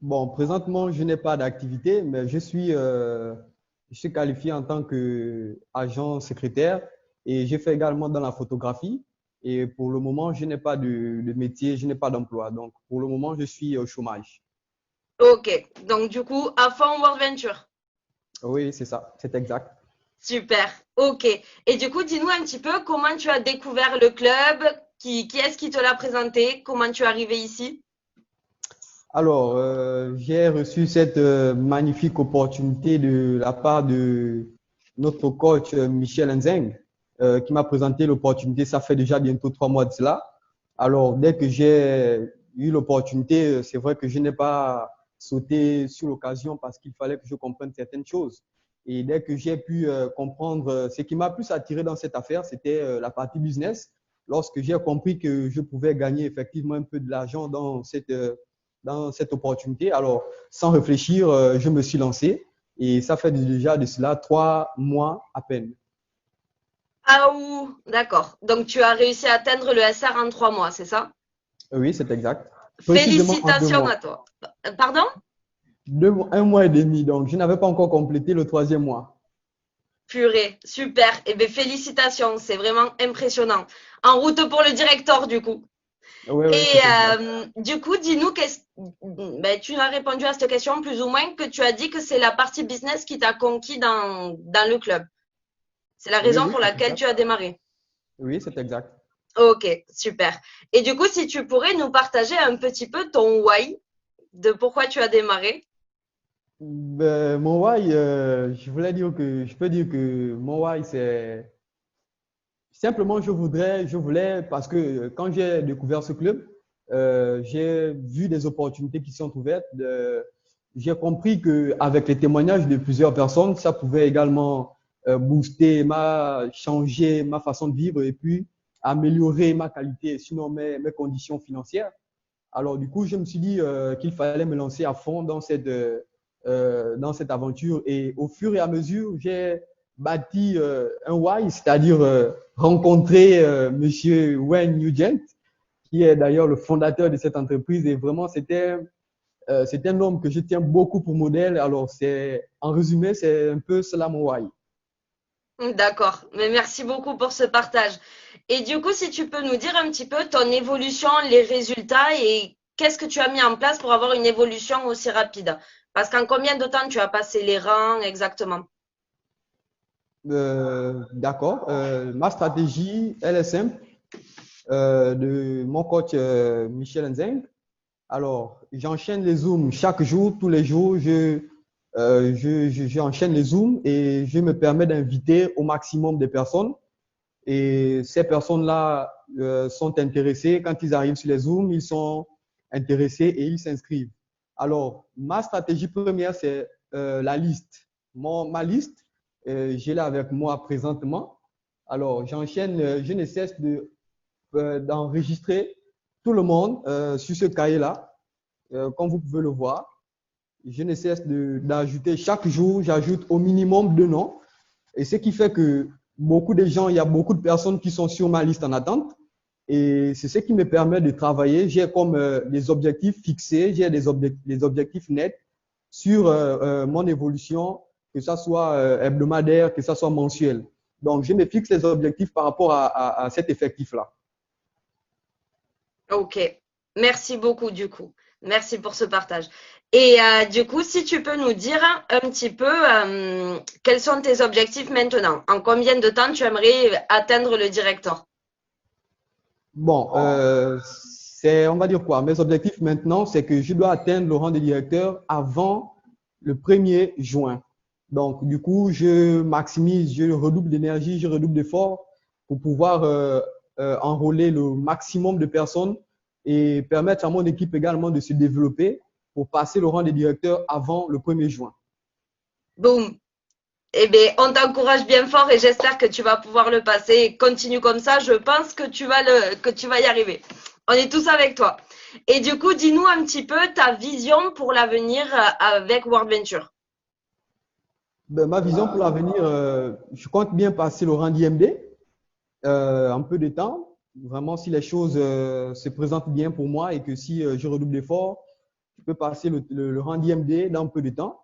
Bon, présentement, je n'ai pas d'activité, mais je suis qualifié en tant qu'agent secrétaire et je fais également dans la photographie. Et pour le moment, je n'ai pas de métier, je n'ai pas d'emploi. Donc, pour le moment, je suis au chômage. Ok, donc du coup, à fond World Venture. Oui, c'est ça, c'est exact. Super, ok. Et du coup, dis-nous un petit peu comment tu as découvert le club, qui est-ce qui te l'a présenté, comment tu es arrivé ici? Alors, j'ai reçu cette magnifique opportunité de la part de notre coach Michel Nzeng, qui m'a présenté l'opportunité. Ça fait déjà bientôt 3 mois de cela. Alors, dès que j'ai eu l'opportunité, c'est vrai que je n'ai pas sauté sur l'occasion parce qu'il fallait que je comprenne certaines choses. Et dès que j'ai pu comprendre, ce qui m'a plus attiré dans cette affaire, c'était la partie business. Lorsque j'ai compris que je pouvais gagner effectivement un peu de l'argent dans cette opportunité. Alors, sans réfléchir, je me suis lancé et ça fait déjà de cela 3 mois à peine. Ah ou, d'accord. Donc tu as réussi à atteindre le SR en 3 mois, c'est ça? Oui, c'est exact. Précisément en deux Félicitations mois. à toi. Pardon? 1 mois et demi, donc je n'avais pas encore complété le troisième mois. Purée, super. Eh bien, félicitations, c'est vraiment impressionnant. En route pour le directeur, du coup. Oui, oui, Et c'est exact. du coup, dis-nous, ben, tu as répondu à cette question plus ou moins que tu as dit que c'est la partie business qui t'a conquis dans le club. C'est la Oui, raison oui, pour c'est laquelle exact. tu as démarré. Oui, c'est exact. Ok, super. Et du coup, si tu pourrais nous partager un petit peu ton why de pourquoi tu as démarré. Ben, mon why, je peux dire que mon why, c'est simplement, je voulais, parce que quand j'ai découvert ce club, j'ai vu des opportunités qui sont ouvertes. J'ai compris qu'avec les témoignages de plusieurs personnes, ça pouvait également booster changer ma façon de vivre et puis améliorer ma qualité, sinon mes conditions financières. Alors, du coup, je me suis dit qu'il fallait me lancer à fond dans cette aventure. Et au fur et à mesure, j'ai bâti un why, c'est-à-dire rencontrer Monsieur Wayne Nugent, qui est d'ailleurs le fondateur de cette entreprise. Et vraiment, c'est un homme que je tiens beaucoup pour modèle. Alors, en résumé, c'est un peu cela mon why. D'accord, mais merci beaucoup pour ce partage. Et du coup, si tu peux nous dire un petit peu ton évolution, les résultats et qu'est-ce que tu as mis en place pour avoir une évolution aussi rapide? Parce qu'en combien de temps tu as passé les rangs exactement? D'accord. Ma stratégie, elle est simple, de mon coach Michel Nzeng. Alors, j'enchaîne les zooms chaque jour, tous les jours, j'enchaîne les zooms et je me permets d'inviter au maximum de personnes. Et ces personnes-là sont intéressées. Quand ils arrivent sur les zooms, ils sont intéressés et ils s'inscrivent. Alors, ma stratégie première, c'est la liste. Ma liste, j'ai là avec moi présentement. Alors, je ne cesse d'enregistrer tout le monde sur ce cahier-là, comme vous pouvez le voir. Je ne cesse d'ajouter chaque jour, j'ajoute au minimum 2 noms. Et ce qui fait que beaucoup de gens, il y a beaucoup de personnes qui sont sur ma liste en attente. Et c'est ce qui me permet de travailler. J'ai comme des objectifs fixés, j'ai des objectifs nets sur mon évolution, que ça soit hebdomadaire, que ça soit mensuel. Donc, je me fixe les objectifs par rapport à cet effectif-là. Ok, merci beaucoup du coup. Merci pour ce partage. Et du coup, si tu peux nous dire un petit peu quels sont tes objectifs maintenant? En combien de temps tu aimerais atteindre le directeur? Bon, on va dire quoi? Mes objectifs maintenant, c'est que je dois atteindre le rang de directeur avant le 1er juin. Donc, du coup, je maximise, je redouble d'énergie, je redouble d'efforts pour pouvoir enrôler le maximum de personnes et permettre à mon équipe également de se développer pour passer le rang de directeur avant le 1er juin. Boum. Eh bien, on t'encourage bien fort et j'espère que tu vas pouvoir le passer. Continue comme ça, je pense que tu vas y arriver. On est tous avec toi. Et du coup, dis-nous un petit peu ta vision pour l'avenir avec World Venture. Ben, ma vision pour l'avenir, je compte bien passer le rang d'IMD un peu de temps. Vraiment, si les choses se présentent bien pour moi et que si je redouble d'efforts, je peux passer le rang d'IMD dans peu de temps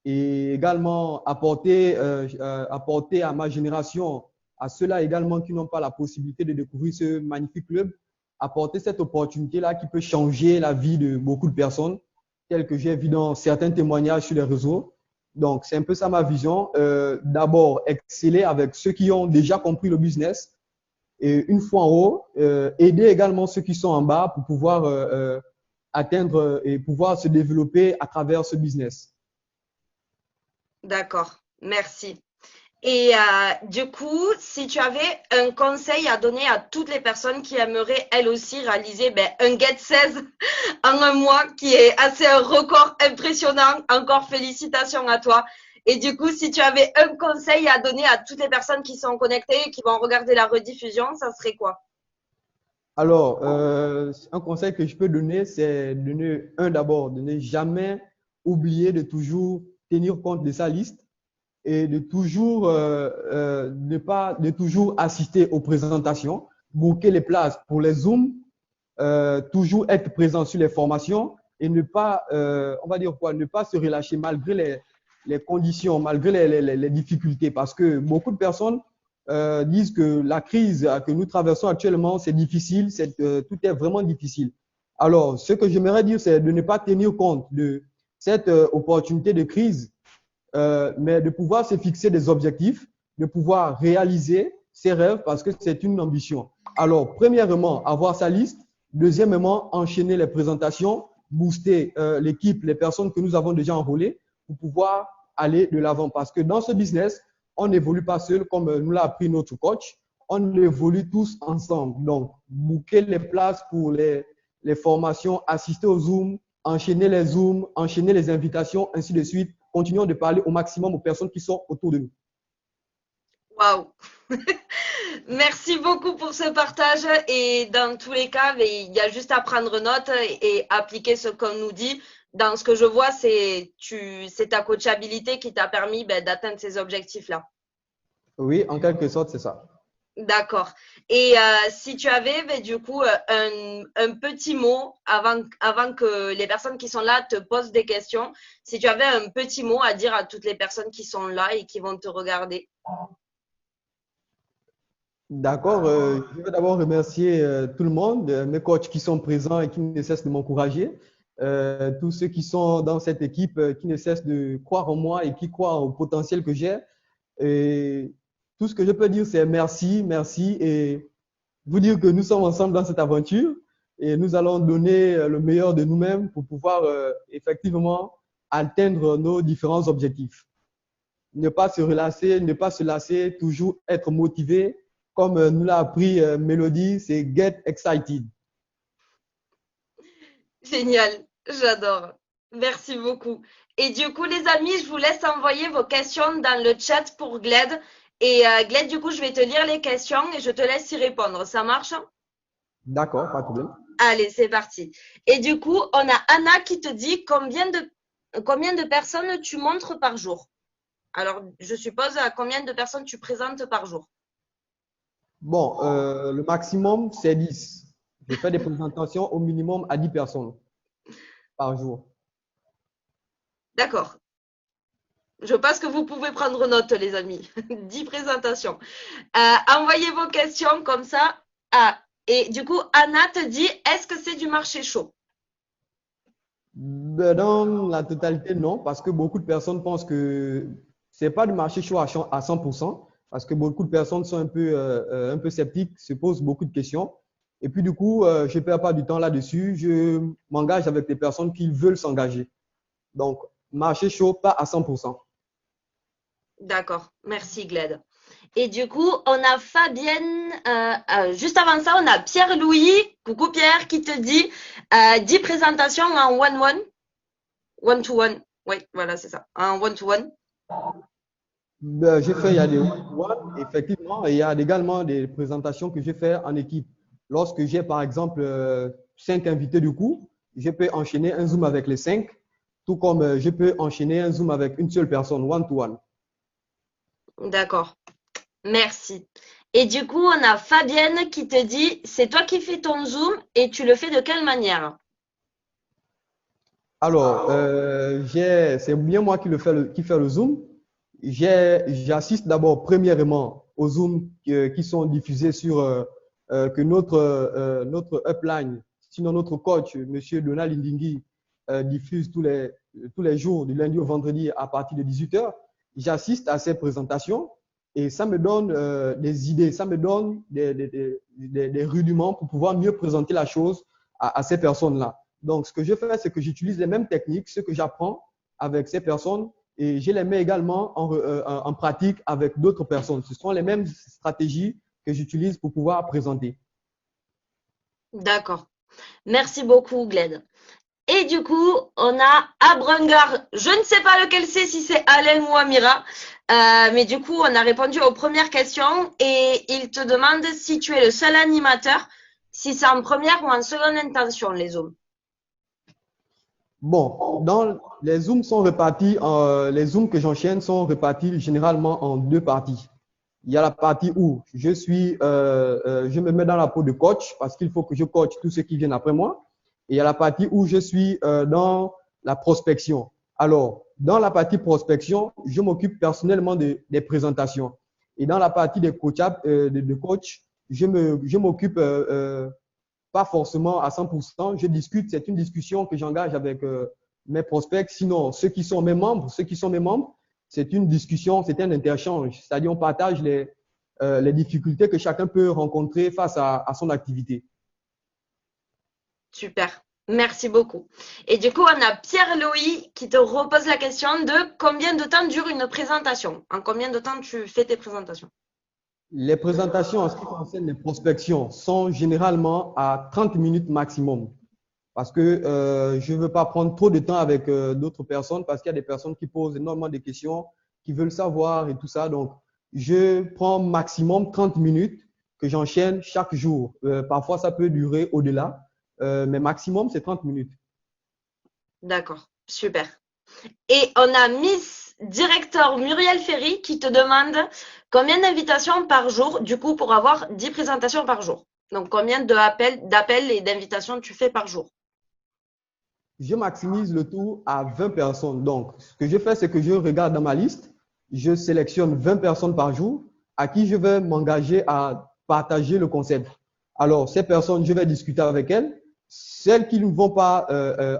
et également apporter à ma génération, à ceux-là également qui n'ont pas la possibilité de découvrir ce magnifique club, apporter cette opportunité-là qui peut changer la vie de beaucoup de personnes, telles que j'ai vu dans certains témoignages sur les réseaux. Donc, c'est un peu ça ma vision. D'abord, exceller avec ceux qui ont déjà compris le business. Et une fois en haut, aider également ceux qui sont en bas pour pouvoir atteindre et pouvoir se développer à travers ce business. D'accord, merci. Et du coup, si tu avais un conseil à donner à toutes les personnes qui aimeraient elles aussi réaliser un Get 16 en un mois, qui est assez un record impressionnant, encore félicitations à toi. Et du coup, si tu avais un conseil à donner à toutes les personnes qui sont connectées et qui vont regarder la rediffusion, ça serait quoi? Alors, un conseil que je peux donner, c'est d'abord, de ne jamais oublier de toujours tenir compte de sa liste et de toujours de toujours assister aux présentations, booker les places pour les Zooms, toujours être présent sur les formations et ne pas, on va dire quoi, ne pas se relâcher malgré les conditions, malgré les difficultés, parce que beaucoup de personnes disent que la crise que nous traversons actuellement, c'est difficile, tout est vraiment difficile. Alors, ce que j'aimerais dire, c'est de ne pas tenir compte de cette opportunité de crise, mais de pouvoir se fixer des objectifs, de pouvoir réaliser ses rêves parce que c'est une ambition. Alors, premièrement, avoir sa liste. Deuxièmement, enchaîner les présentations, booster l'équipe, les personnes que nous avons déjà enrôlées pour pouvoir aller de l'avant. Parce que dans ce business, on n'évolue pas seul, comme nous l'a appris notre coach. On évolue tous ensemble. Donc, booker les places pour les formations, assister aux Zooms, enchaîner les Zooms, enchaîner les invitations, ainsi de suite. Continuons de parler au maximum aux personnes qui sont autour de nous. Waouh! Merci beaucoup pour ce partage et dans tous les cas, il y a juste à prendre note et appliquer ce qu'on nous dit. Dans ce que je vois, c'est ta coachabilité qui t'a permis d'atteindre ces objectifs-là. Oui, en quelque sorte, c'est ça. D'accord. Et si tu avais du coup un petit mot avant que les personnes qui sont là te posent des questions, si tu avais un petit mot à dire à toutes les personnes qui sont là et qui vont te regarder. D'accord. Je veux d'abord remercier tout le monde, mes coachs qui sont présents et qui ne cessent de m'encourager, tous ceux qui sont dans cette équipe qui ne cessent de croire en moi et qui croient au potentiel que j'ai. Et tout ce que je peux dire, c'est merci, merci et vous dire que nous sommes ensemble dans cette aventure et nous allons donner le meilleur de nous-mêmes pour pouvoir effectivement atteindre nos différents objectifs. Ne pas se relâcher, ne pas se lasser, toujours être motivé. Comme nous l'a appris Mélodie, c'est Get Excited. Génial, j'adore. Merci beaucoup. Et du coup, les amis, je vous laisse envoyer vos questions dans le chat pour Gled. Et Gled, du coup, je vais te lire les questions et je te laisse y répondre. Ça marche? D'accord, pas de problème. Allez, c'est parti. Et du coup, on a Anna qui te dit combien de personnes tu montres par jour? Alors, je suppose à combien de personnes tu présentes par jour? Bon, le maximum, c'est 10. Je fais des présentations au minimum à 10 personnes par jour. D'accord. Je pense que vous pouvez prendre note, les amis. 10 présentations. Envoyez vos questions comme ça. Ah, et du coup, Anna te dit, est-ce que c'est du marché chaud? Dans la totalité, non, parce que beaucoup de personnes pensent que c'est pas du marché chaud à 100%, parce que beaucoup de personnes sont un peu sceptiques, se posent beaucoup de questions. Et puis du coup, je ne perds pas du temps là-dessus. Je m'engage avec des personnes qui veulent s'engager. Donc, marché chaud, pas à 100%. D'accord, merci Gled. Et du coup, on a Fabienne, juste avant ça, on a Pierre-Louis, coucou Pierre, qui te dit 10 présentations en one-one, one-to-one. Oui, voilà, c'est ça, en one-to-one. J'ai fait, il y a des one-to-one, effectivement, et il y a également des présentations que j'ai fait en équipe. Lorsque j'ai, par exemple, 5 invités du coup, je peux enchaîner un Zoom avec les 5, tout comme je peux enchaîner un Zoom avec une seule personne, one-to-one. D'accord, merci. Et du coup, on a Fabienne qui te dit, c'est toi qui fais ton Zoom et tu le fais de quelle manière? Alors, c'est bien moi qui fais le Zoom. J'assiste d'abord premièrement aux Zooms qui sont diffusés sur que notre upline, sinon notre coach, Monsieur Donald Indingui, diffuse tous les jours, du lundi au vendredi à partir de 18 heures. J'assiste à ces présentations et ça me donne des idées, ça me donne des rudiments pour pouvoir mieux présenter la chose à ces personnes-là. Donc, ce que je fais, c'est que j'utilise les mêmes techniques, ce que j'apprends avec ces personnes, et je les mets également en pratique avec d'autres personnes. Ce sont les mêmes stratégies que j'utilise pour pouvoir présenter. D'accord. Merci beaucoup, Glenn. Et du coup, on a Abrungar. Je ne sais pas lequel c'est, si c'est Alain ou Amira. Mais du coup, on a répondu aux premières questions et il te demande si tu es le seul animateur, si c'est en première ou en seconde intention, les Zooms. Bon, les Zooms sont répartis, les Zooms que j'enchaîne sont répartis généralement en deux parties. Il y a la partie où je me mets dans la peau de coach parce qu'il faut que je coach tous ceux qui viennent après moi. Et il y a la partie où je suis dans la prospection. Alors, dans la partie prospection, je m'occupe personnellement des présentations. Et dans la partie de coach, je m'occupe pas forcément à 100%. Je discute, c'est une discussion que j'engage avec mes prospects. Sinon, ceux qui sont mes membres, c'est une discussion, c'est un interchange. C'est-à-dire, on partage les difficultés que chacun peut rencontrer face à son activité. Super. Merci beaucoup. Et du coup, on a Pierre-Louis qui te repose la question de combien de temps dure une présentation? En combien de temps tu fais tes présentations? Les présentations en ce qui concerne les prospections sont généralement à 30 minutes maximum. Parce que je ne veux pas prendre trop de temps avec d'autres personnes parce qu'il y a des personnes qui posent énormément de questions, qui veulent savoir et tout ça. Donc, je prends maximum 30 minutes que j'enchaîne chaque jour. Parfois, ça peut durer au-delà, mais maximum, c'est 30 minutes. D'accord, super. Et on a Miss Directeur Muriel Ferry qui te demande combien d'invitations par jour, du coup, pour avoir 10 présentations par jour. Donc, combien d'appels et d'invitations tu fais par jour? Je maximise le tout à 20 personnes. Donc, ce que je fais, c'est que je regarde dans ma liste, je sélectionne 20 personnes par jour à qui je vais m'engager à partager le concept. Alors, ces personnes, je vais discuter avec elles. Celles qui ne vont pas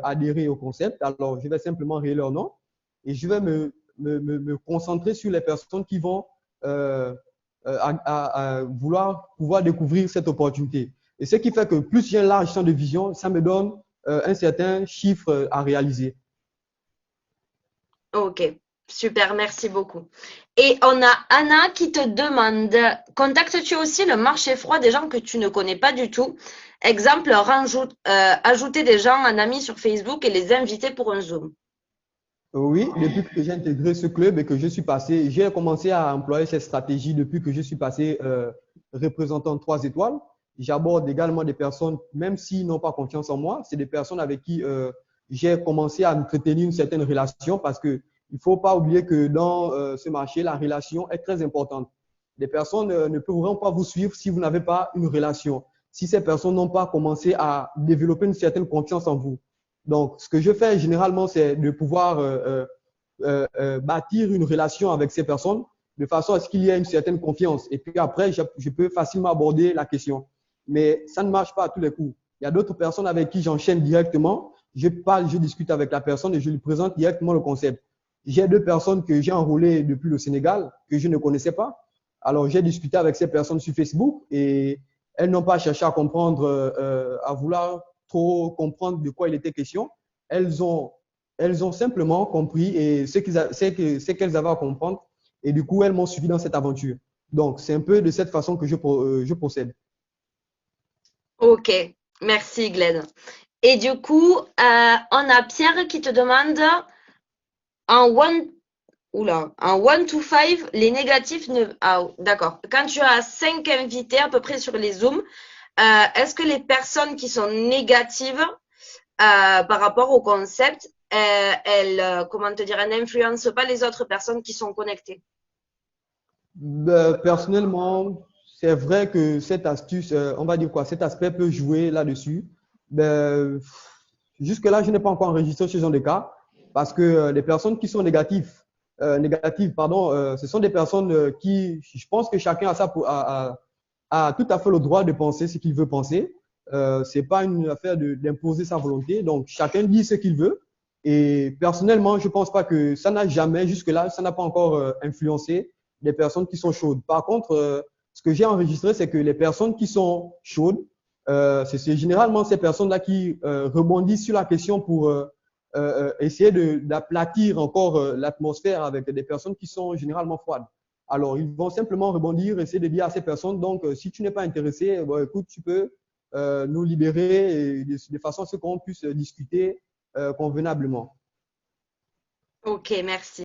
adhérer au concept, alors je vais simplement rayer leur nom et je vais me concentrer sur les personnes qui vont vouloir pouvoir découvrir cette opportunité. Et ce qui fait que plus j'ai un large champ de vision, ça me donne un certain chiffre à réaliser. Ok, super, merci beaucoup. Et on a Anna qui te demande, contactes-tu aussi le marché froid des gens que tu ne connais pas du tout? Exemple, ajouter des gens en amis sur Facebook et les inviter pour un Zoom. Oui, depuis que j'ai intégré ce club et que je suis passé, j'ai commencé à employer cette stratégie depuis que je suis passé représentant 3 étoiles. J'aborde également des personnes, même s'ils n'ont pas confiance en moi, c'est des personnes avec qui j'ai commencé à entretenir une certaine relation parce que il faut pas oublier que dans ce marché, la relation est très importante. Les personnes ne pourront pas vous suivre si vous n'avez pas une relation, si ces personnes n'ont pas commencé à développer une certaine confiance en vous. Donc, ce que je fais généralement, c'est de pouvoir bâtir une relation avec ces personnes de façon à ce qu'il y ait une certaine confiance. Et puis après, je peux facilement aborder la question. Mais ça ne marche pas à tous les coups. Il y a d'autres personnes avec qui j'enchaîne directement. Je parle, je discute avec la personne et je lui présente directement le concept. J'ai 2 personnes que j'ai enrôlées depuis le Sénégal que je ne connaissais pas. Alors, j'ai discuté avec ces personnes sur Facebook et elles n'ont pas cherché à comprendre, à vouloir trop comprendre de quoi il était question. Elles ont simplement compris et ce qu'elles avaient à comprendre. Et du coup, elles m'ont suivi dans cette aventure. Donc, c'est un peu de cette façon que je procède. Ok, merci Glenn. Et du coup, on a Pierre qui te demande en 1 to 5, les négatifs Ah, d'accord. Quand tu as 5 invités à peu près sur les Zooms, est-ce que les personnes qui sont négatives par rapport au concept, comment te dire, elles n'influencent pas les autres personnes qui sont connectées? Personnellement, c'est vrai que cette astuce, on va dire quoi, cet aspect peut jouer là-dessus. jusque-là, je n'ai pas encore enregistré ce genre de cas parce que les personnes qui sont négatives, pardon, ce sont des personnes qui, je pense que chacun a tout à fait le droit de penser ce qu'il veut penser. C'est pas une affaire d'imposer sa volonté. Donc, chacun dit ce qu'il veut. Et personnellement, je pense pas que ça n'a jamais, jusque-là, ça n'a pas encore influencé des personnes qui sont chaudes. Par contre, ce que j'ai enregistré, c'est que les personnes qui sont chaudes, c'est généralement ces personnes-là qui rebondissent sur la question pour essayer d'aplatir encore l'atmosphère avec des personnes qui sont généralement froides. Alors, ils vont simplement rebondir, essayer de dire à ces personnes, donc, si tu n'es pas intéressé, bon, écoute, tu peux nous libérer et de façon à ce qu'on puisse discuter convenablement. Ok, merci.